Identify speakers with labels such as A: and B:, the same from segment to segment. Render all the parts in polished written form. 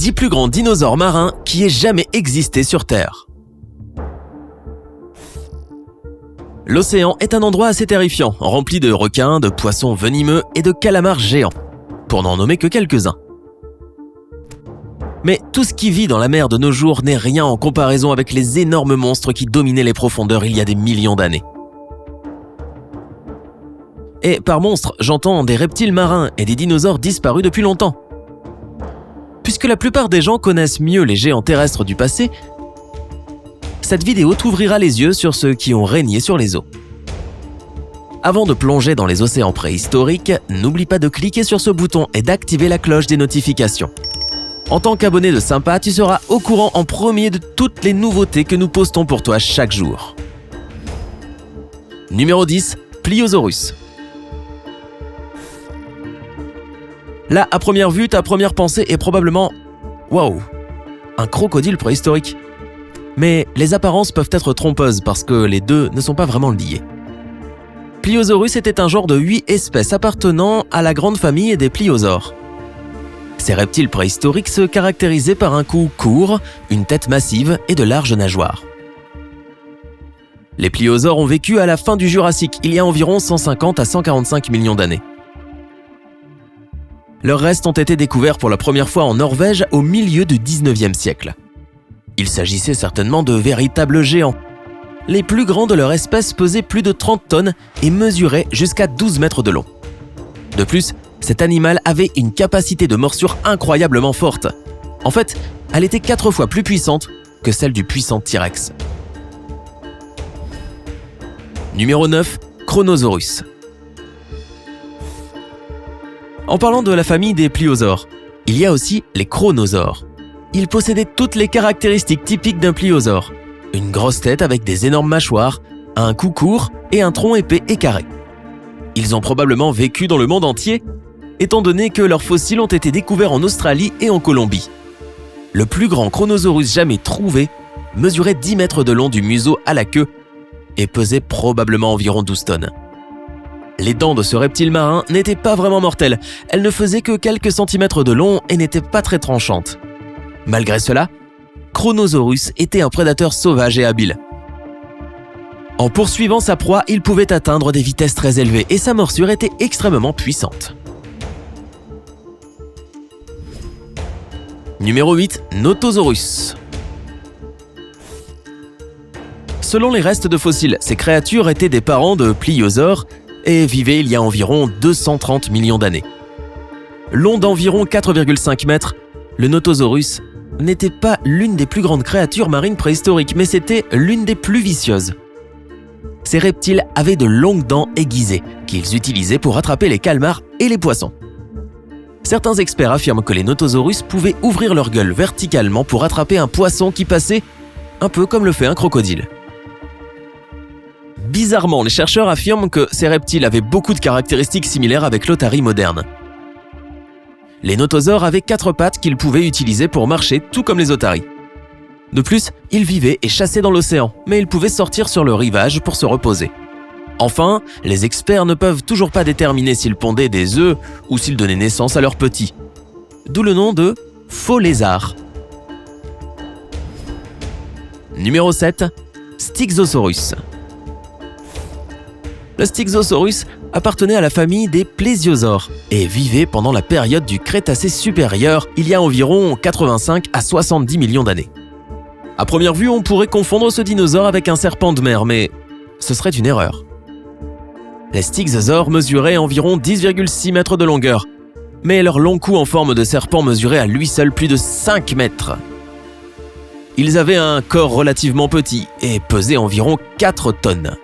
A: 10 plus grands dinosaures marins qui aient jamais existé sur Terre. L'océan est un endroit assez terrifiant, rempli de requins, de poissons venimeux et de calamars géants, pour n'en nommer que quelques-uns. Mais tout ce qui vit dans la mer de nos jours n'est rien en comparaison avec les énormes monstres qui dominaient les profondeurs il y a des millions d'années. Et par monstres, j'entends des reptiles marins et des dinosaures disparus depuis longtemps. Puisque la plupart des gens connaissent mieux les géants terrestres du passé, cette vidéo t'ouvrira les yeux sur ceux qui ont régné sur les eaux. Avant de plonger dans les océans préhistoriques, n'oublie pas de cliquer sur ce bouton et d'activer la cloche des notifications. En tant qu'abonné de Sympa, tu seras au courant en premier de toutes les nouveautés que nous postons pour toi chaque jour. Numéro 10, Pliosaurus. Là, à première vue, ta première pensée est probablement « Waouh, un crocodile préhistorique ». Mais les apparences peuvent être trompeuses parce que les deux ne sont pas vraiment liés. Pliosaurus était un genre de 8 espèces appartenant à la grande famille des pliosaures. Ces reptiles préhistoriques se caractérisaient par un cou court, une tête massive et de larges nageoires. Les pliosaures ont vécu à la fin du Jurassique, il y a environ 150 à 145 millions d'années. Leurs restes ont été découverts pour la première fois en Norvège au milieu du 19e siècle. Il s'agissait certainement de véritables géants. Les plus grands de leur espèce pesaient plus de 30 tonnes et mesuraient jusqu'à 12 mètres de long. De plus, cet animal avait une capacité de morsure incroyablement forte. En fait, elle était 4 fois plus puissante que celle du puissant T-Rex. Numéro 9, Kronosaurus. En parlant de la famille des pliosaures, il y a aussi les kronosaures. Ils possédaient toutes les caractéristiques typiques d'un pliosaure. Une grosse tête avec des énormes mâchoires, un cou court et un tronc épais et carré. Ils ont probablement vécu dans le monde entier, étant donné que leurs fossiles ont été découverts en Australie et en Colombie. Le plus grand Kronosaurus jamais trouvé mesurait 10 mètres de long du museau à la queue et pesait probablement environ 12 tonnes. Les dents de ce reptile marin n'étaient pas vraiment mortelles, elles ne faisaient que quelques centimètres de long et n'étaient pas très tranchantes. Malgré cela, Kronosaurus était un prédateur sauvage et habile. En poursuivant sa proie, il pouvait atteindre des vitesses très élevées et sa morsure était extrêmement puissante. Numéro 8, Notosaurus. Selon les restes de fossiles, ces créatures étaient des parents de pliosaures et vivaient il y a environ 230 millions d'années. Long d'environ 4,5 mètres, le Notosaurus n'était pas l'une des plus grandes créatures marines préhistoriques, mais c'était l'une des plus vicieuses. Ces reptiles avaient de longues dents aiguisées qu'ils utilisaient pour attraper les calmars et les poissons. Certains experts affirment que les Notosaurus pouvaient ouvrir leur gueule verticalement pour attraper un poisson qui passait un peu comme le fait un crocodile. Bizarrement, les chercheurs affirment que ces reptiles avaient beaucoup de caractéristiques similaires avec l'otarie moderne. Les notosaures avaient 4 pattes qu'ils pouvaient utiliser pour marcher, tout comme les otaries. De plus, ils vivaient et chassaient dans l'océan, mais ils pouvaient sortir sur le rivage pour se reposer. Enfin, les experts ne peuvent toujours pas déterminer s'ils pondaient des œufs ou s'ils donnaient naissance à leurs petits. D'où le nom de faux lézards. Numéro 7, Styxosaurus. Le Styxosaurus appartenait à la famille des plésiosaures et vivait pendant la période du Crétacé supérieur, il y a environ 85 à 70 millions d'années. À première vue, on pourrait confondre ce dinosaure avec un serpent de mer, mais ce serait une erreur. Les Styxosaures mesuraient environ 10,6 mètres de longueur, mais leur long cou en forme de serpent mesurait à lui seul plus de 5 mètres. Ils avaient un corps relativement petit et pesaient environ 4 tonnes.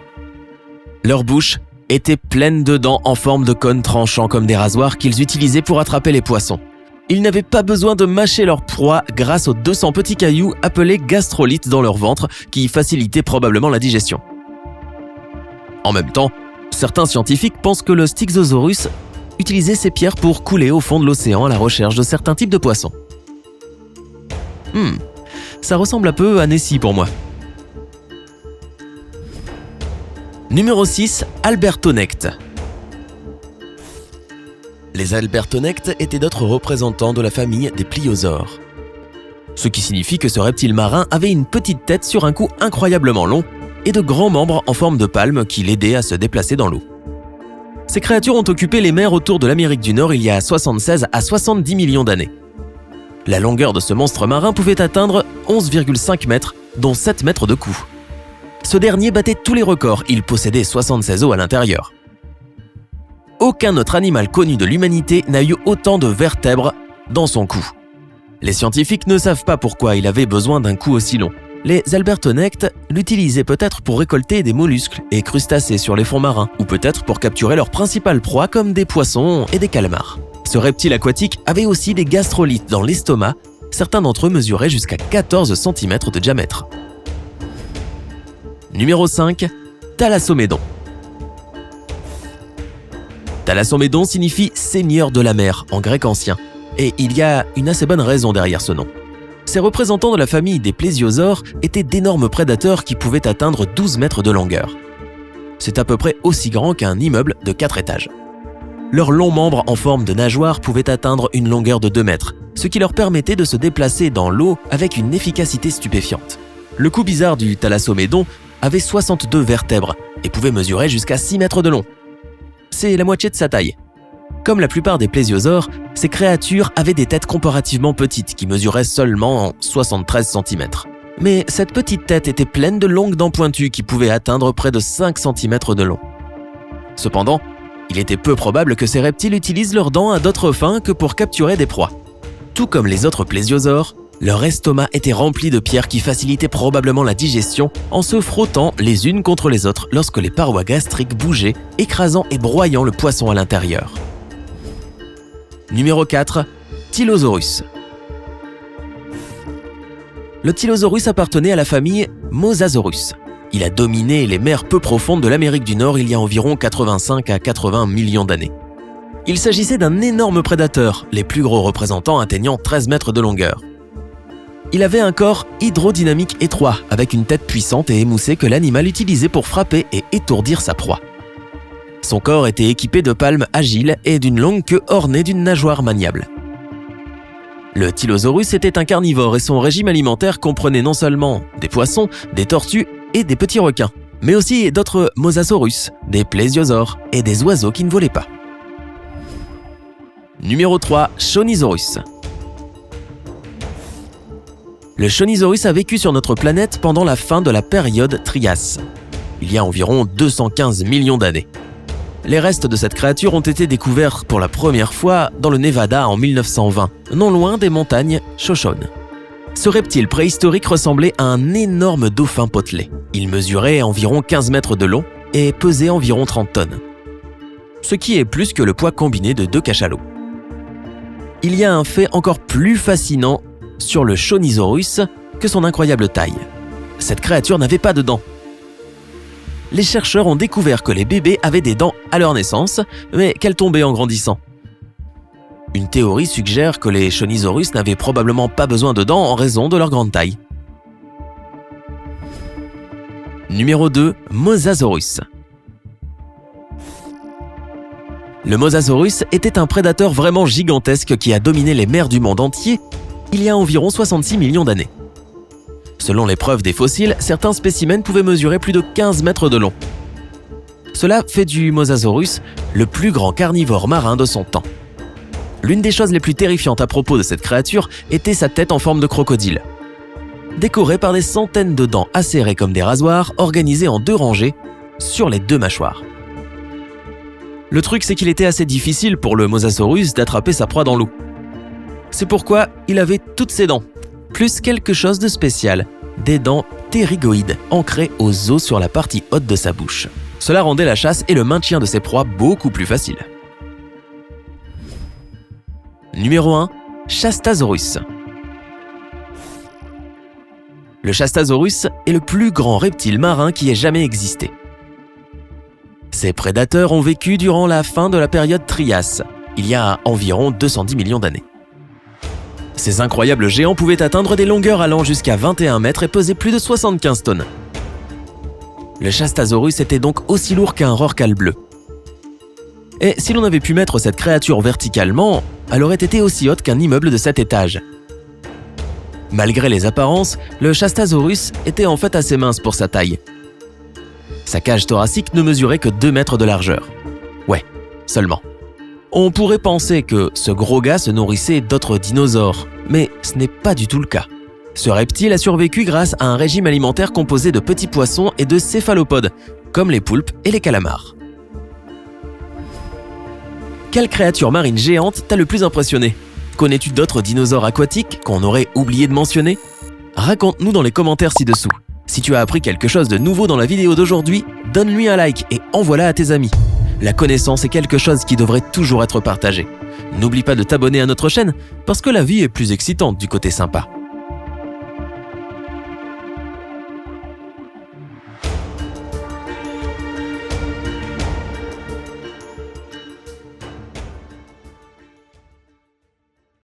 A: Leur bouche était pleine de dents en forme de cônes tranchants comme des rasoirs qu'ils utilisaient pour attraper les poissons. Ils n'avaient pas besoin de mâcher leur proie grâce aux 200 petits cailloux appelés gastrolites dans leur ventre qui facilitaient probablement la digestion. En même temps, certains scientifiques pensent que le Styxosaurus utilisait ses pierres pour couler au fond de l'océan à la recherche de certains types de poissons. Ça ressemble un peu à Nessie pour moi. Numéro 6, Albertonectes. Les Albertonectes étaient d'autres représentants de la famille des pliosaures. ce qui signifie que ce reptile marin avait une petite tête sur un cou incroyablement long et de grands membres en forme de palme qui l'aidaient à se déplacer dans l'eau. Ces créatures ont occupé les mers autour de l'Amérique du Nord il y a 76 à 70 millions d'années. La longueur de ce monstre marin pouvait atteindre 11,5 mètres, dont 7 mètres de cou. Ce dernier battait tous les records, il possédait 76 os à l'intérieur. Aucun autre animal connu de l'humanité n'a eu autant de vertèbres dans son cou. Les scientifiques ne savent pas pourquoi il avait besoin d'un cou aussi long. Les albertonectes l'utilisaient peut-être pour récolter des mollusques et crustacés sur les fonds marins, ou peut-être pour capturer leurs principales proies comme des poissons et des calmars. Ce reptile aquatique avait aussi des gastrolithes dans l'estomac, certains d'entre eux mesuraient jusqu'à 14 cm de diamètre. Numéro 5. Thalassomédon. Thalassomédon signifie « seigneur de la mer » en grec ancien, et il y a une assez bonne raison derrière ce nom. Ces représentants de la famille des plésiosaures étaient d'énormes prédateurs qui pouvaient atteindre 12 mètres de longueur. C'est à peu près aussi grand qu'un immeuble de 4 étages. Leurs longs membres en forme de nageoire pouvaient atteindre une longueur de 2 mètres, ce qui leur permettait de se déplacer dans l'eau avec une efficacité stupéfiante. Le cou bizarre du thalassomédon avait 62 vertèbres et pouvait mesurer jusqu'à 6 mètres de long. C'est la moitié de sa taille. Comme la plupart des plésiosaures, ces créatures avaient des têtes comparativement petites qui mesuraient seulement 73 cm. Mais cette petite tête était pleine de longues dents pointues qui pouvaient atteindre près de 5 cm de long. Cependant, il était peu probable que ces reptiles utilisent leurs dents à d'autres fins que pour capturer des proies. Tout comme les autres plésiosaures, leur estomac était rempli de pierres qui facilitaient probablement la digestion en se frottant les unes contre les autres lorsque les parois gastriques bougeaient, écrasant et broyant le poisson à l'intérieur. Numéro 4. Tylosaurus. Le Tylosaurus appartenait à la famille Mosasaurus. Il a dominé les mers peu profondes de l'Amérique du Nord il y a environ 85 à 80 millions d'années. Il s'agissait d'un énorme prédateur, les plus gros représentants atteignant 13 mètres de longueur. Il avait un corps hydrodynamique étroit, avec une tête puissante et émoussée que l'animal utilisait pour frapper et étourdir sa proie. Son corps était équipé de palmes agiles et d'une longue queue ornée d'une nageoire maniable. Le Tylosaurus était un carnivore et son régime alimentaire comprenait non seulement des poissons, des tortues et des petits requins, mais aussi d'autres mosasaurus, des plésiosaures et des oiseaux qui ne volaient pas. Numéro 3. Shonisaurus. Le Shonisaurus a vécu sur notre planète pendant la fin de la période Trias, il y a environ 215 millions d'années. Les restes de cette créature ont été découverts pour la première fois dans le Nevada en 1920, non loin des montagnes Shoshone. Ce reptile préhistorique ressemblait à un énorme dauphin potelé. Il mesurait environ 15 mètres de long et pesait environ 30 tonnes, ce qui est plus que le poids combiné de 2 cachalots. Il y a un fait encore plus fascinant sur le Shonisaurus que son incroyable taille. Cette créature n'avait pas de dents. Les chercheurs ont découvert que les bébés avaient des dents à leur naissance, mais qu'elles tombaient en grandissant. Une théorie suggère que les Shonisaurus n'avaient probablement pas besoin de dents en raison de leur grande taille. Numéro 2. Mosasaurus. Le Mosasaurus était un prédateur vraiment gigantesque qui a dominé les mers du monde entier il y a environ 66 millions d'années. Selon les preuves des fossiles, certains spécimens pouvaient mesurer plus de 15 mètres de long. Cela fait du Mosasaurus le plus grand carnivore marin de son temps. L'une des choses les plus terrifiantes à propos de cette créature était sa tête en forme de crocodile. Décorée par des centaines de dents acérées comme des rasoirs, organisées en 2 rangées sur les 2 mâchoires. Le truc, c'est qu'il était assez difficile pour le Mosasaurus d'attraper sa proie dans l'eau. C'est pourquoi il avait toutes ses dents, plus quelque chose de spécial, des dents ptérygoïdes ancrées aux os sur la partie haute de sa bouche. Cela rendait la chasse et le maintien de ses proies beaucoup plus faciles. Numéro 1. Chastasaurus. Le Chastasaurus est le plus grand reptile marin qui ait jamais existé. Ces prédateurs ont vécu durant la fin de la période Trias, il y a environ 210 millions d'années. Ces incroyables géants pouvaient atteindre des longueurs allant jusqu'à 21 mètres et peser plus de 75 tonnes. Le Chastasaurus était donc aussi lourd qu'un rorqual bleu. Et si l'on avait pu mettre cette créature verticalement, elle aurait été aussi haute qu'un immeuble de 7 étages. Malgré les apparences, le Chastasaurus était en fait assez mince pour sa taille. Sa cage thoracique ne mesurait que 2 mètres de largeur. Ouais, seulement. On pourrait penser que ce gros gars se nourrissait d'autres dinosaures, mais ce n'est pas du tout le cas. Ce reptile a survécu grâce à un régime alimentaire composé de petits poissons et de céphalopodes, comme les poulpes et les calamars. Quelle créature marine géante t'a le plus impressionné ? Connais-tu d'autres dinosaures aquatiques qu'on aurait oublié de mentionner ? Raconte-nous dans les commentaires ci-dessous. Si tu as appris quelque chose de nouveau dans la vidéo d'aujourd'hui, donne-lui un like et envoie-la à tes amis. La connaissance est quelque chose qui devrait toujours être partagé. N'oublie pas de t'abonner à notre chaîne parce que la vie est plus excitante du côté sympa.